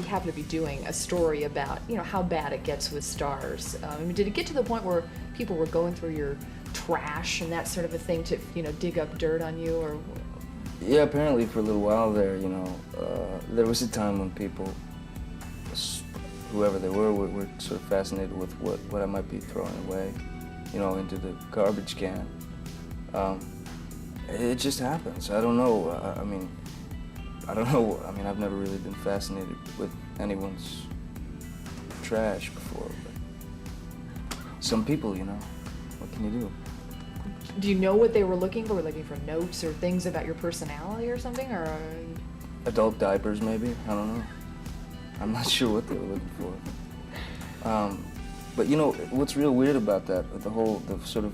happened to be doing a story about, how bad it gets with stars. Did it get to the point where people were going through your trash and that sort of a thing to, dig up dirt on you, or? Yeah, apparently for a little while there, there was a time when people, whoever they were sort of fascinated with what I might be throwing away, into the garbage can. It just happens. I don't know. I don't know. I've never really been fascinated with anyone's trash before, but some people, what can you do? Do you know what they were looking for? Were they looking for notes or things about your personality or something, or? Adult diapers, maybe? I don't know. I'm not sure what they were looking for. But what's real weird about that, the sort of,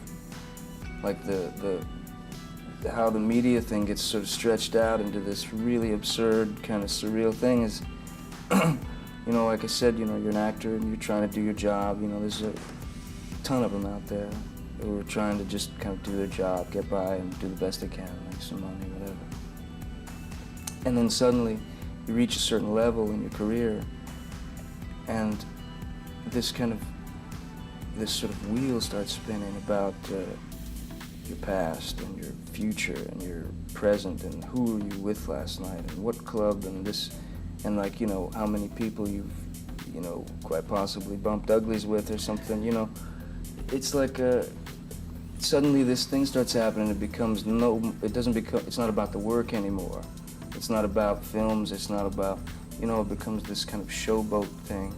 like how the media thing gets sort of stretched out into this really absurd kind of surreal thing is, like I said, you're an actor and you're trying to do your job. There's a ton of them out there who are trying to just kind of do their job, get by and do the best they can, make some money, whatever. And then suddenly you reach a certain level in your career and this sort of wheel starts spinning about your past and your future and your present and who were you with last night and what club and this and how many people you've quite possibly bumped uglies with or something. It's like suddenly this thing starts happening. It's not about the work anymore. It's not about films. It's not about, it becomes this kind of showboat thing.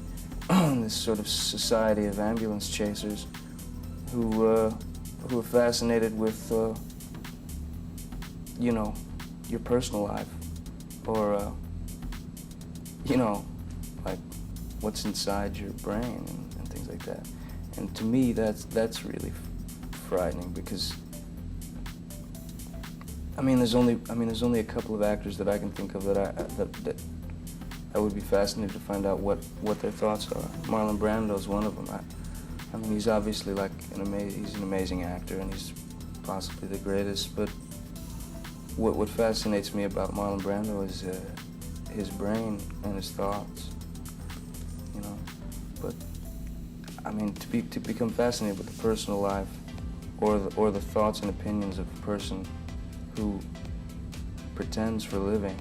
This sort of society of ambulance chasers who are fascinated with, your personal life, or, like what's inside your brain and things like that. And to me, that's really frightening because, there's only a couple of actors that I can think of that I would be fascinated to find out what their thoughts are. Marlon Brando's one of them. He's obviously he's an amazing actor and he's possibly the greatest, but what fascinates me about Marlon Brando is his brain and his thoughts, But, to become fascinated with the personal life or the thoughts and opinions of a person who pretends for a living,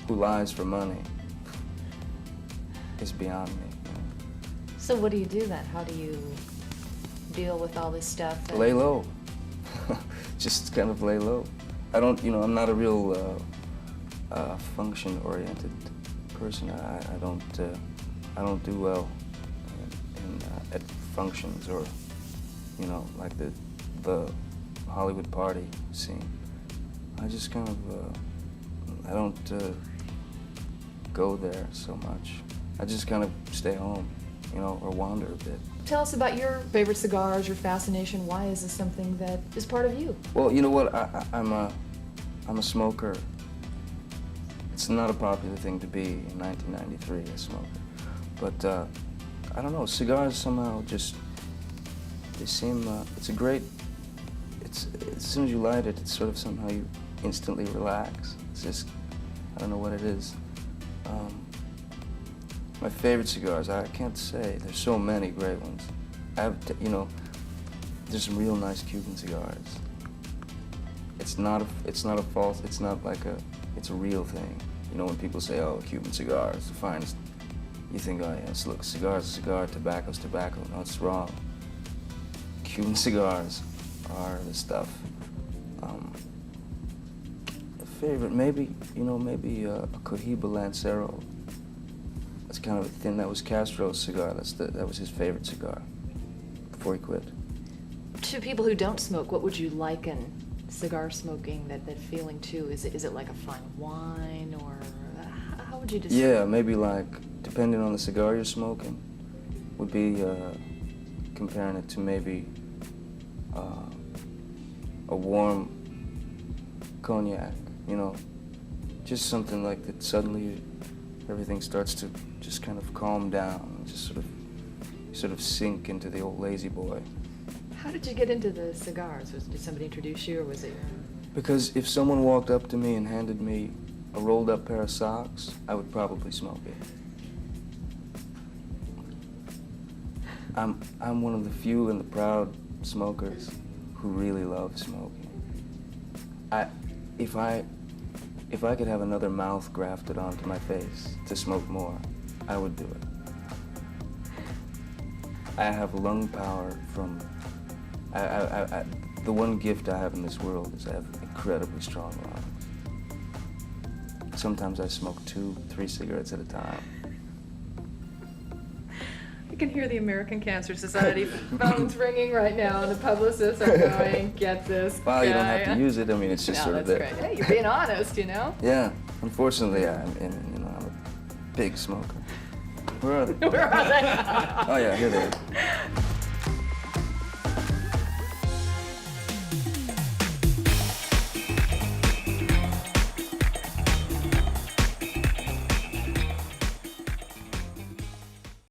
who lies for money, is beyond me. So what do you do then? How do you deal with all this stuff? Lay low. Just kind of lay low. I'm not a real function-oriented person. I don't do well at functions or, like the Hollywood party scene. I just kind of, I don't go there so much. I just kind of stay home, or wander a bit. Tell us about your favorite cigars, your fascination. Why is this something that is part of you? Well, you know what? I'm a smoker. It's not a popular thing to be in 1993, a smoker. But I don't know, cigars somehow they seem, it's a great, as soon as you light it, it's sort of somehow you instantly relax. It's just, I don't know what it is. My favorite cigars, I can't say. There's so many great ones. There's some real nice Cuban cigars. It's not a real thing. When people say, oh, Cuban cigar is the finest, you think, oh yes, look, cigar's a cigar, tobacco's tobacco. No, it's wrong. Cuban cigars are the stuff. A favorite, maybe a Cohiba Lancero. That's kind of a thin, that was Castro's cigar. That was his favorite cigar before he quit. To people who don't smoke, what would you liken cigar smoking, that feeling to? Is it like a fine wine, or how would you describe it? Yeah, maybe depending on the cigar you're smoking, would be comparing it to maybe a warm cognac, just something like that. Suddenly everything starts to just kind of calm down, and just sort of sink into the old lazy boy. How did you get into the cigars? Did somebody introduce you, or was it your... Because if someone walked up to me and handed me a rolled up pair of socks, I would probably smoke it. I'm one of the few and the proud smokers who really love smoking. If I could have another mouth grafted onto my face to smoke more, I would do it. I have lung power from, the one gift I have in this world is I have incredibly strong lungs. Sometimes I smoke 2-3 cigarettes at a time. I can hear the American Cancer Society phones ringing right now, and the publicists are going, get this guy. Well, you don't have to use it. I mean, it's just No, sort of that's there. great. Hey, you're being honest, you know? Yeah, unfortunately, I'm a big smoker. Where are they? Where are they? Oh yeah, here they are.